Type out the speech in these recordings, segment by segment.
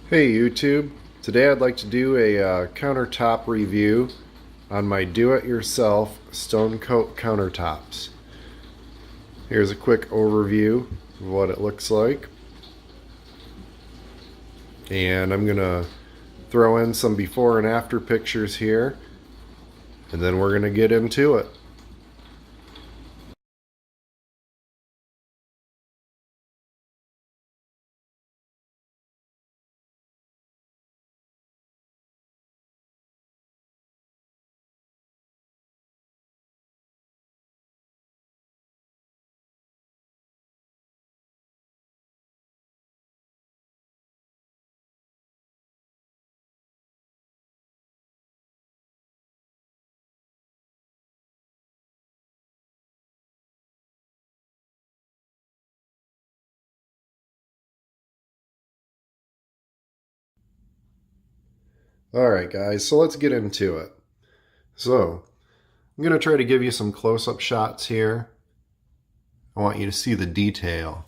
Hey YouTube, today I'd like to do a countertop review on my do-it-yourself Stonecoat countertops. Here's a quick overview of what it looks like. And I'm going to throw in some before and after pictures here, and then we're going to get into it. Alright guys, so let's get into it. So, I'm going to try to give you some close-up shots here. I want you to see the detail.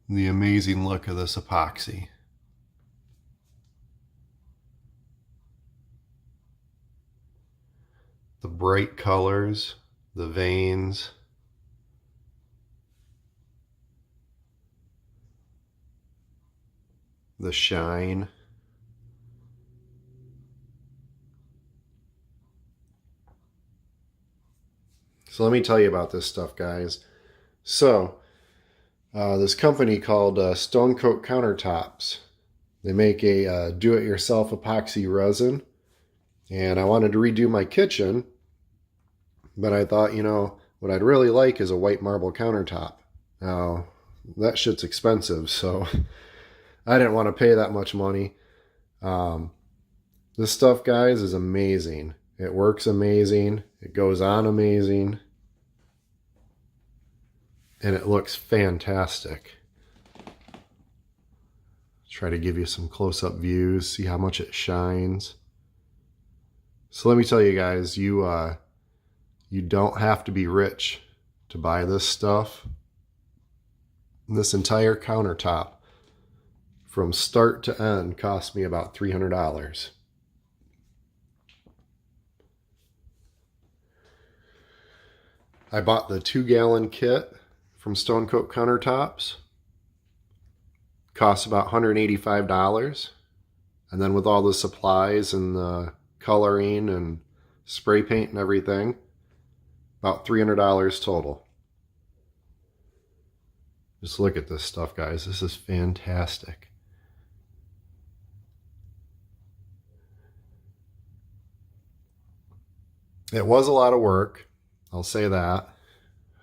The amazing look of this epoxy. The bright colors, the veins, the shine. So let me tell you about this stuff, guys. So, this company called Stonecoatcountertops. They make a do-it-yourself epoxy resin. And I wanted to redo my kitchen, but I thought, what I'd really like is a white marble countertop. Now, that shit's expensive, so I didn't want to pay that much money. This stuff, guys, is amazing. It works amazing. It goes on amazing. And it looks fantastic. Try to give you some close-up views, see how much it shines. So let me tell you guys, you don't have to be rich to buy this stuff. This entire countertop, from start to end, cost me about $300. I bought the 2-gallon kit from Stonecoat Countertops. Costs about $185. And then with all the supplies and the coloring and spray paint and everything, about $300 total. Just look at this stuff, guys. This is fantastic. It was a lot of work, I'll say that.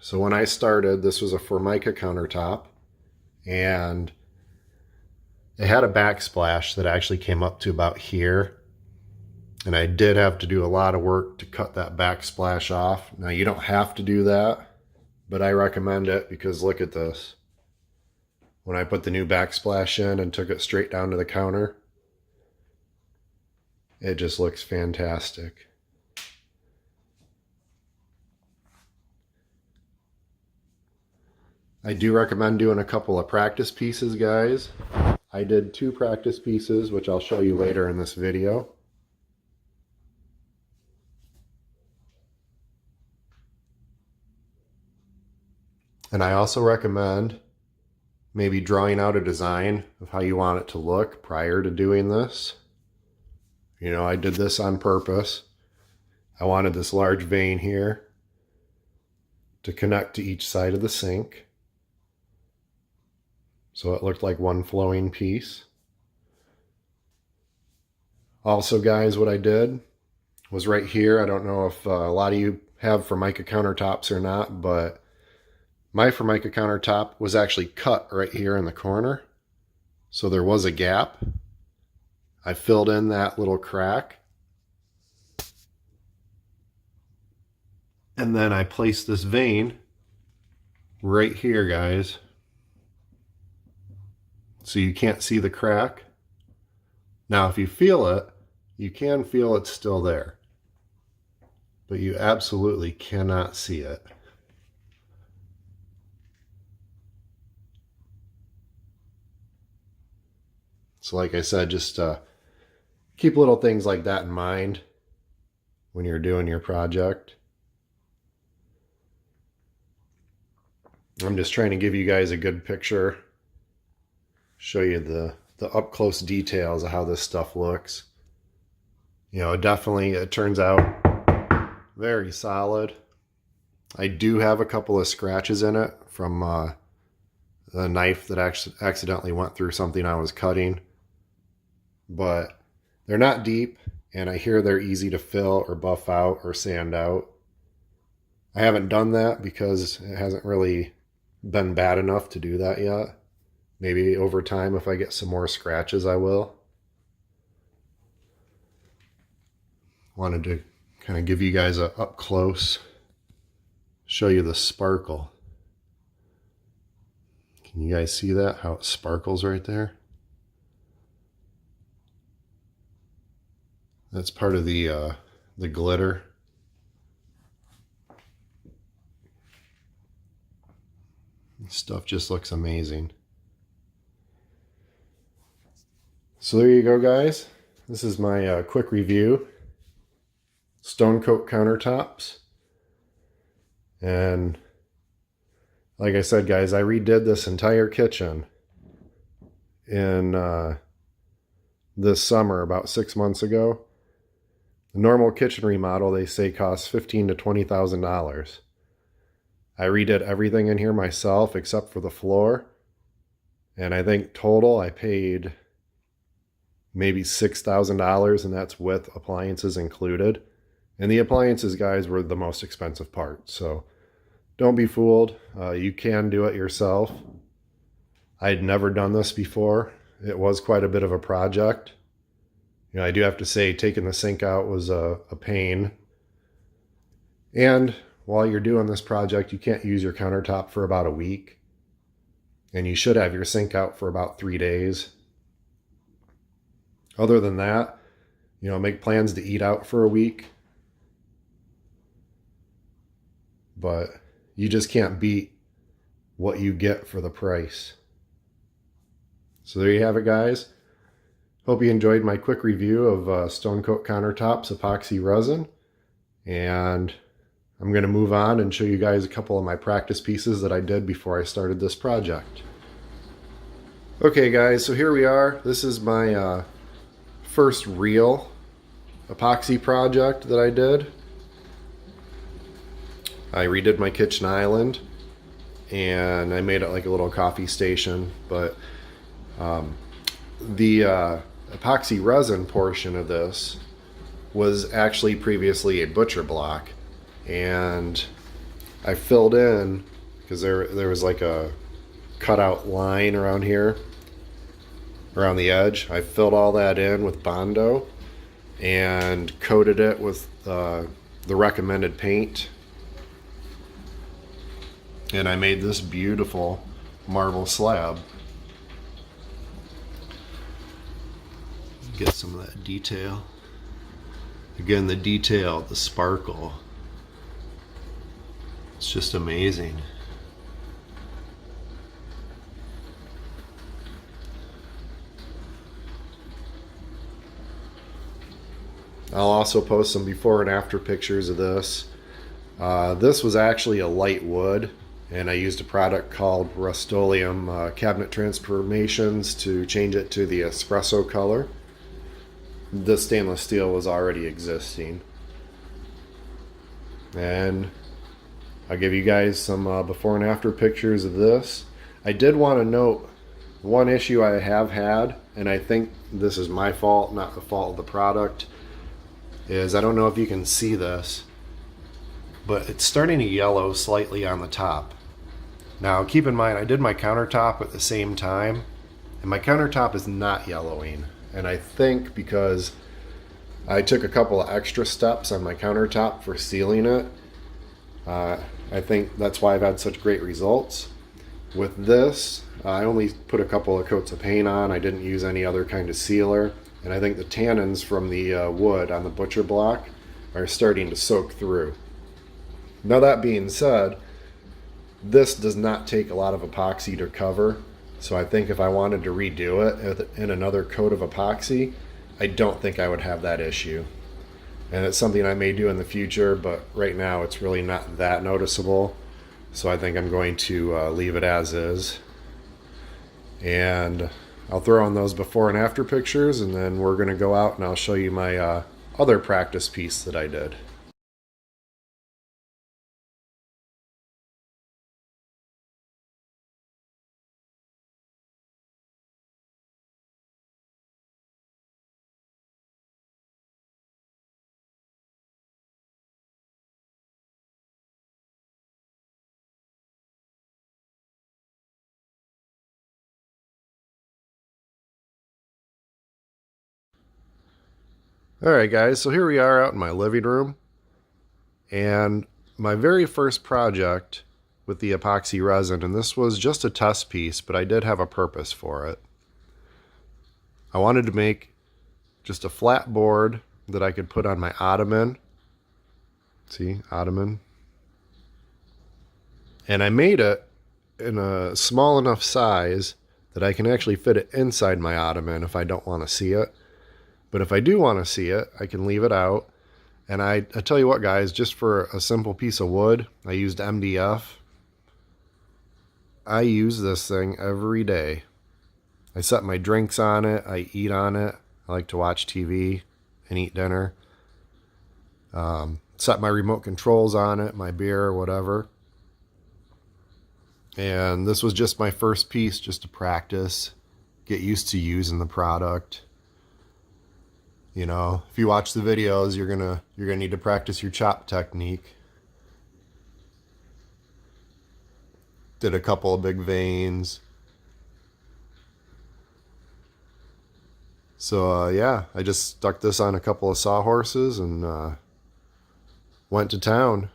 So when I started, this was a Formica countertop, and it had a backsplash that actually came up to about here. And I did have to do a lot of work to cut that backsplash off. Now, you don't have to do that, but I recommend it because look at this. When I put the new backsplash in and took it straight down to the counter, it just looks fantastic. I do recommend doing a couple of practice pieces, guys. I did 2 practice pieces, which I'll show you later in this video. And I also recommend maybe drawing out a design of how you want it to look prior to doing this. I did this on purpose. I wanted this large vein here to connect to each side of the sink, so it looked like one flowing piece. Also, guys, what I did was right here. I don't know if a lot of you have Formica countertops or not, but my Formica countertop was actually cut right here in the corner. So there was a gap. I filled in that little crack. And then I placed this vein right here, guys. So you can't see the crack. Now, if you feel it, you can feel it's still there. But you absolutely cannot see it. So like I said, just keep little things like that in mind when you're doing your project. I'm just trying to give you guys a good picture, show you the up close details of how this stuff looks. You know, definitely it turns out very solid. I do have a couple of scratches in it from a knife that actually accidentally went through something I was cutting, but they're not deep, and I hear they're easy to fill or buff out or sand out. I haven't done that because it hasn't really been bad enough to do that yet. Maybe over time, if I get some more scratches, I will. Wanted to kind of give you guys a up close, show you the sparkle. Can you guys see that? How it sparkles right there? That's part of the glitter. This stuff just looks amazing. So there you go, guys. This is my quick review. Stonecoatcountertops. And like I said, guys, I redid this entire kitchen in this summer about 6 months ago. The normal kitchen remodel, they say, costs $15,000 to $20,000. I redid everything in here myself except for the floor. And I think total I paid maybe $6,000, and that's with appliances included. And the appliances, guys, were the most expensive part. So don't be fooled. You can do it yourself. I'd never done this before. It was quite a bit of a project. You know, I do have to say, taking the sink out was a pain. And while you're doing this project, you can't use your countertop for about a week. And you should have your sink out for about 3 days. Other than that, you know, make plans to eat out for a week. But you just can't beat what you get for the price. So there you have it, guys. Hope you enjoyed my quick review of Stonecoatcountertops epoxy resin. And I'm going to move on and show you guys a couple of my practice pieces that I did before I started this project. Okay, guys, so here we are. This is my first real epoxy project that I did. I redid my kitchen island and I made it like a little coffee station, but the epoxy resin portion of this was actually previously a butcher block, and I filled in because there was like a cutout line around here, around the edge. I filled all that in with Bondo and coated it with the recommended paint. And I made this beautiful marble slab. Get some of that detail. Again, the detail, the sparkle. It's just amazing. I'll also post some before and after pictures of this. This was actually a light wood, and I used a product called Rust-Oleum Cabinet Transformations to change it to the espresso color. The stainless steel was already existing. And I'll give you guys some before and after pictures of this. I did want to note one issue I have had, and I think this is my fault, not the fault of the product, is I don't know if you can see this, but it's starting to yellow slightly on the top. Now keep in mind, I did my countertop at the same time, and my countertop is not yellowing. And I think because I took a couple of extra steps on my countertop for sealing it, I think that's why I've had such great results. With this, I only put a couple of coats of paint on. I didn't use any other kind of sealer. And I think the tannins from the wood on the butcher block are starting to soak through. Now that being said, this does not take a lot of epoxy to cover. So I think if I wanted to redo it in another coat of epoxy, I don't think I would have that issue. And it's something I may do in the future, but right now it's really not that noticeable. So I think I'm going to leave it as is. And I'll throw on those before and after pictures, and then we're going to go out and I'll show you my other practice piece that I did. Alright guys, so here we are out in my living room, and my very first project with the epoxy resin, and this was just a test piece, but I did have a purpose for it. I wanted to make just a flat board that I could put on my ottoman. See, ottoman. And I made it in a small enough size that I can actually fit it inside my ottoman if I don't want to see it. But if I do want to see it, I can leave it out. And I tell you what, guys, just for a simple piece of wood, I used MDF. I use this thing every day. I set my drinks on it. I eat on it. I like to watch TV and eat dinner. Set my remote controls on it, my beer, whatever. And this was just my first piece, just to practice, get used to using the product. You know, if you watch the videos, you're gonna need to practice your chop technique. Did a couple of big veins. So yeah, I just stuck this on a couple of sawhorses and went to town.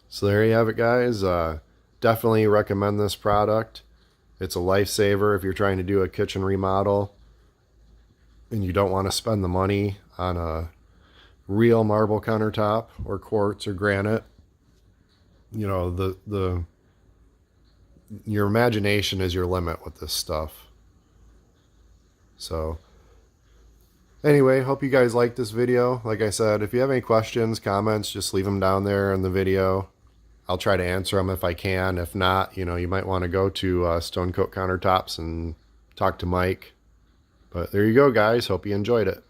So there you have it, guys. Definitely recommend this product. It's a lifesaver if you're trying to do a kitchen remodel and you don't want to spend the money on a real marble countertop or quartz or granite. You know, your imagination is your limit with this stuff. So anyway, hope you guys liked this video. Like I said, if you have any questions, comments, just leave them down there in the video. I'll try to answer them if I can. If not, you know, you might want to go to Stonecoatcountertops and talk to Mike. But there you go, guys. Hope you enjoyed it.